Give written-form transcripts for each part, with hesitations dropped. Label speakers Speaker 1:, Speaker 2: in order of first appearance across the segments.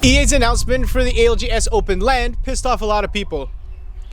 Speaker 1: EA's announcement for the ALGS Open LAN pissed off a lot of people.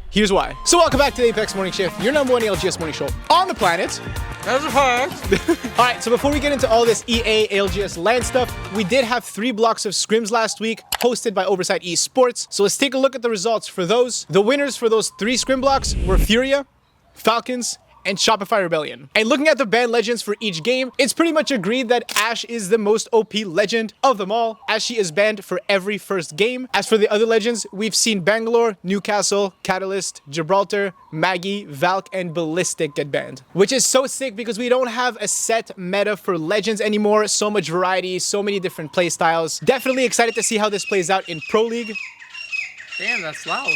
Speaker 1: Here's why. So welcome back to the Apex Morning Shift, your #1 ALGS morning show on the planet.
Speaker 2: That's a fact.
Speaker 1: Alright, so before we get into all this EA ALGS LAN stuff, we did have 3 blocks of scrims last week, hosted by Oversight Esports. So let's take a look at the results for those. The winners for those 3 scrim blocks were Furia, Falcons, and Shopify Rebellion. And looking at the banned legends for each game, it's pretty much agreed that Ashe is the most OP legend of them all, as she is banned for every first game. As for the other legends, we've seen Bangalore, Newcastle, Catalyst, Gibraltar, Maggie, Valk, and Ballistic get banned. Which is so sick because we don't have a set meta for legends anymore. So much variety, so many different playstyles. Definitely excited to see how this plays out in Pro League.
Speaker 2: Damn, that's loud.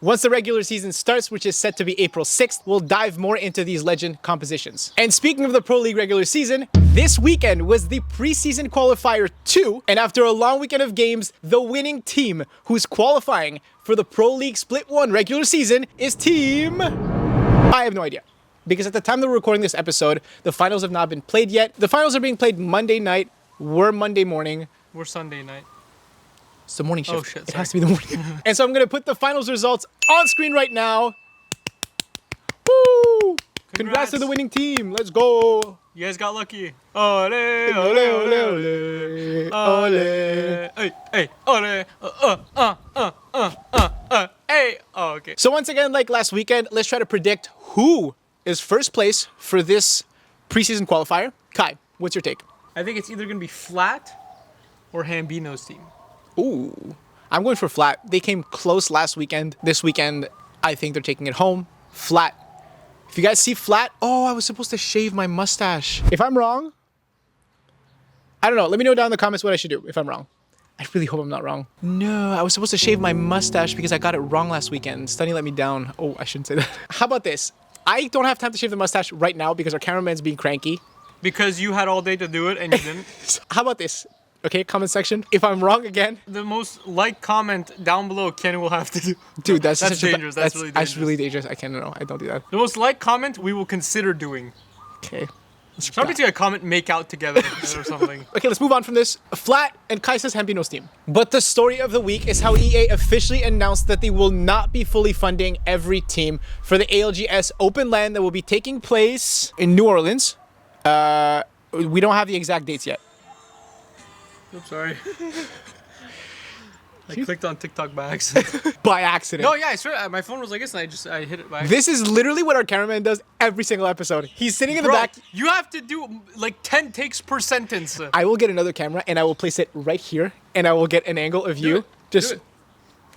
Speaker 1: Once the regular season starts, which is set to be April 6th, we'll dive more into these legend compositions. And speaking of the Pro League regular season, this weekend was the Pre Season Qualifier 2, and after a long weekend of games, the winning team who's qualifying for the Pro League Split 1 regular season is Team... I have no idea. Because at the time that we're recording this episode, the finals have not been played yet. The finals are being played Monday night. We're Monday morning.
Speaker 2: We're Sunday night.
Speaker 1: It's the morning shift.
Speaker 2: Oh shit,
Speaker 1: it has to be the morning. And so I'm going to put the finals results on screen right now. Woo! Congrats to the winning team. Let's go.
Speaker 2: You guys got lucky. Ole, ole, ole, ole. Ole. Hey, hey, ole. Hey. Oh, okay.
Speaker 1: So once again, like last weekend, let's try to predict who is first place for this preseason qualifier. Kai, what's your take?
Speaker 2: I think it's either going to be Flat or Hambino's team.
Speaker 1: Ooh, I'm going for Flat. They came close last weekend. This weekend, I think they're taking it home. Flat. If you guys see Flat, oh, I was supposed to shave my mustache. If I'm wrong, I don't know. Let me know down in the comments what I should do if I'm wrong. I really hope I'm not wrong. No, I was supposed to shave my mustache because I got it wrong last weekend. Stunny let me down. Oh, I shouldn't say that. How about this? I don't have time to shave the mustache right now because our cameraman's being cranky.
Speaker 2: Because you had all day to do it and you didn't.
Speaker 1: How about this? Okay, comment section. If I'm wrong again,
Speaker 2: the most liked comment down below, Ken will have to do.
Speaker 1: Dude, that's
Speaker 2: dangerous. That's really dangerous.
Speaker 1: That's really dangerous. I can't know. I don't do that.
Speaker 2: The most liked comment we will consider doing.
Speaker 1: Okay.
Speaker 2: Probably to a comment make out together or something.
Speaker 1: Okay, let's move on from this. Flat and Kai says Hambino's team. But the story of the week is how EA officially announced that they will not be fully funding every team for the ALGS Open LAN that will be taking place in New Orleans. We don't have the exact dates yet.
Speaker 2: I'm sorry. I clicked on TikTok by accident.
Speaker 1: By accident.
Speaker 2: No, yeah, I swear, my phone was like this and I hit it by accident.
Speaker 1: This is literally what our cameraman does every single episode. He's sitting in the back.
Speaker 2: You have to do like 10 takes per sentence.
Speaker 1: I will get another camera and I will place it right here and I will get an angle of you.
Speaker 2: Do it.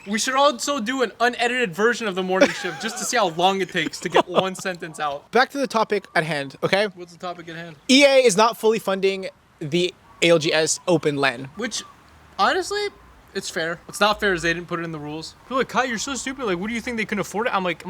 Speaker 2: We should also do an unedited version of the morning shift just to see how long it takes to get one sentence out.
Speaker 1: Back to the topic at hand, okay?
Speaker 2: What's the topic at hand?
Speaker 1: EA is not fully funding the ALGS Open LAN.
Speaker 2: Which, honestly, it's fair. It's not fair as they didn't put it in the rules. People are like, Kai, you're so stupid. Like, what do you think they can afford it? I'm like,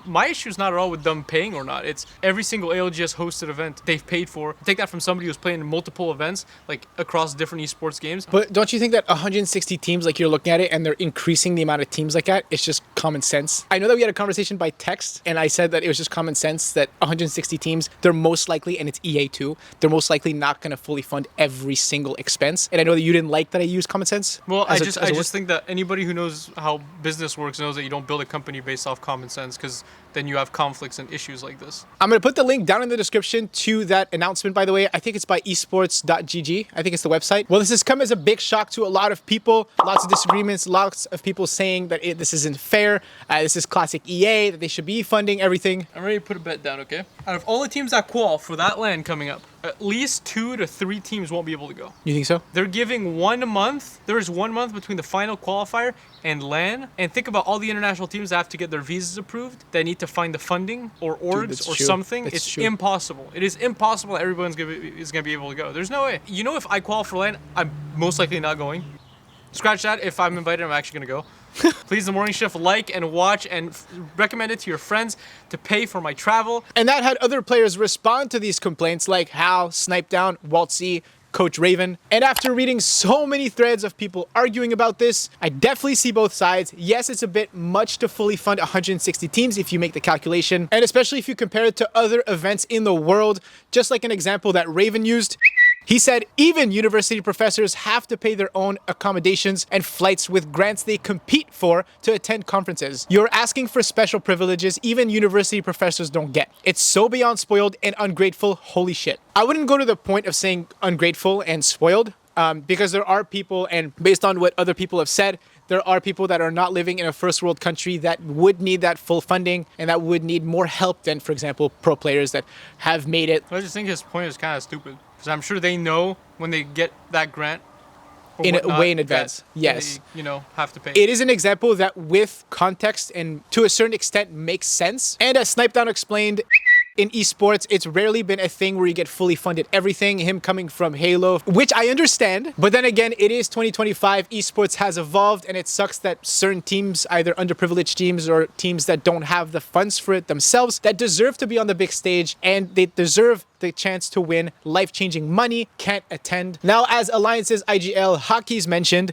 Speaker 2: my issue's not at all with them paying or not. It's every single ALGS hosted event they've paid for. Take that from somebody who's playing multiple events, like across different esports games.
Speaker 1: But don't you think that 160 teams, like you're looking at it and they're increasing the amount of teams like that, it's just common sense? I know that we had a conversation by text and I said that it was just common sense that 160 teams, they're most likely, and it's EA too, they're most likely not going to fully fund every single expense. And I know that you didn't like that I used common sense.
Speaker 2: Well, I just think that anybody who knows how business works knows that you don't build a company based off common sense, because then you have conflicts and issues like this.
Speaker 1: I'm going to put the link down in the description to that announcement, by the way. I think it's by esports.gg. I think it's the website. Well, this has come as a big shock to a lot of people. Lots of disagreements, lots of people saying that this isn't fair. This is classic EA, that they should be funding everything.
Speaker 2: I'm ready to put a bet down, okay? Out of all the teams that qual for that LAN coming up, at least 2 to 3 teams won't be able to go.
Speaker 1: You think so?
Speaker 2: They're giving 1 month. There is 1 month between the final qualifier and LAN. And think about all the international teams that have to get their visas approved. They need to find the funding or orgs or something. It's impossible. It is impossible that everyone's is gonna be able to go. There's no way. You know, if I qualify for LAN, I'm most likely not going. Scratch that. If I'm invited, I'm actually gonna go. Please, the morning shift, like and watch and recommend it to your friends to pay for my travel.
Speaker 1: And that had other players respond to these complaints like Hal, Snipe Down, Waltz, Coach Raven. And after reading so many threads of people arguing about this, I definitely see both sides. Yes, it's a bit much to fully fund 160 teams if you make the calculation, and especially if you compare it to other events in the world. Just like an example that Raven used, He said even university professors have to pay their own accommodations and flights with grants they compete for to attend conferences. You're asking for special privileges even university professors don't get. It's so beyond spoiled and ungrateful, holy shit. I wouldn't go to the point of saying ungrateful and spoiled because there are people, and based on what other people have said, there are people that are not living in a first world country that would need that full funding and that would need more help than, for example, pro players that have made it.
Speaker 2: I just think his point is kind of stupid. Because I'm sure they know when they get that grant
Speaker 1: Way in advance. Yes.
Speaker 2: They, have to pay.
Speaker 1: It is an example that with context and to a certain extent makes sense. And as Snipedown explained, in esports, it's rarely been a thing where you get fully funded everything. Him coming from Halo, which I understand. But then again, it is 2025. Esports has evolved, and it sucks that certain teams, either underprivileged teams or teams that don't have the funds for it themselves, that deserve to be on the big stage and they deserve the chance to win life-changing money, can't attend. Now, as Alliance's IGL Hockey's mentioned,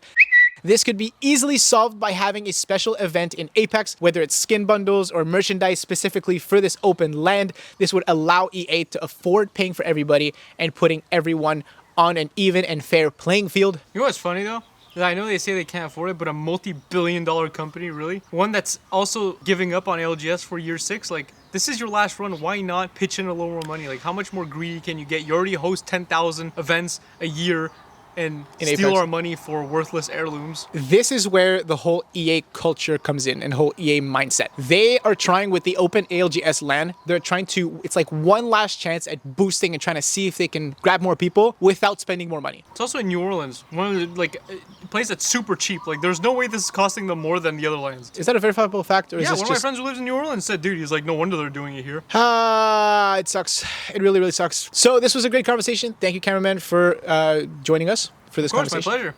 Speaker 1: this could be easily solved by having a special event in Apex, whether it's skin bundles or merchandise specifically for this open land. This would allow EA to afford paying for everybody and putting everyone on an even and fair playing field.
Speaker 2: You know what's funny though? I know they say they can't afford it, but a multi-billion-dollar company, really? One that's also giving up on ALGS for year 6, like, this is your last run, why not pitch in a little more money? Like, how much more greedy can you get? You already host 10,000 events a year and steal
Speaker 1: Apex.
Speaker 2: our money for worthless heirlooms.
Speaker 1: This is where the whole EA culture comes in and whole EA mindset. They are trying with the open ALGS LAN, they're trying to, it's like one last chance at boosting and trying to see if they can grab more people without spending more money.
Speaker 2: It's also in New Orleans, one of the, a place that's super cheap. Like, there's no way this is costing them more than the other lands.
Speaker 1: Is that a verifiable fact? Or is
Speaker 2: yeah,
Speaker 1: this
Speaker 2: one of my friends who lives in New Orleans said, dude, he's like, no wonder they're doing it here.
Speaker 1: It sucks. It really, really sucks. So this was a great conversation. Thank you, cameraman, for joining us for this conversation.
Speaker 2: My pleasure.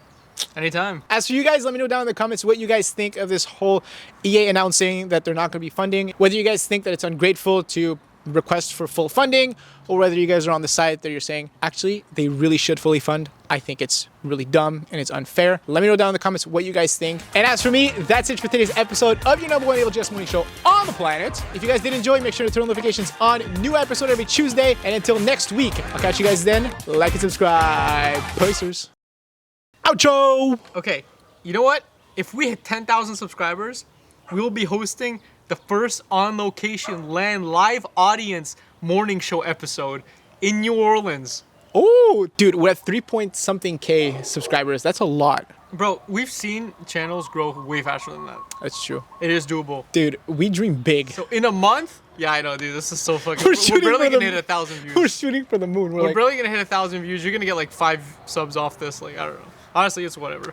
Speaker 2: Anytime.
Speaker 1: As for you guys, let me know down in the comments what you guys think of this whole EA announcing that they're not going to be funding. Whether you guys think that it's ungrateful to request for full funding, or whether you guys are on the side that you're saying, actually, they really should fully fund. I think it's really dumb and it's unfair. Let me know down in the comments what you guys think. And as for me, that's it for today's episode of your #1 ALGS morning show on the planet. If you guys did enjoy, make sure to turn on notifications on. New episode every Tuesday. And until next week, I'll catch you guys then. Like and subscribe. Pacers. Outro!
Speaker 2: Okay, you know what? If we hit 10,000 subscribers, we will be hosting the first on-location LAN live audience morning show episode in New Orleans.
Speaker 1: Oh, dude, we're at 3-point-something K subscribers. That's a lot.
Speaker 2: Bro, we've seen channels grow way faster than that.
Speaker 1: That's true.
Speaker 2: It is doable.
Speaker 1: Dude, we dream big.
Speaker 2: So in a month? Yeah, I know, dude. This is so fucking...
Speaker 1: We're
Speaker 2: barely gonna hit 1,000 views.
Speaker 1: We're shooting for the moon.
Speaker 2: We're barely gonna hit 1,000 views. You're gonna get like 5 subs off this. Like, I don't know. Honestly, it's whatever.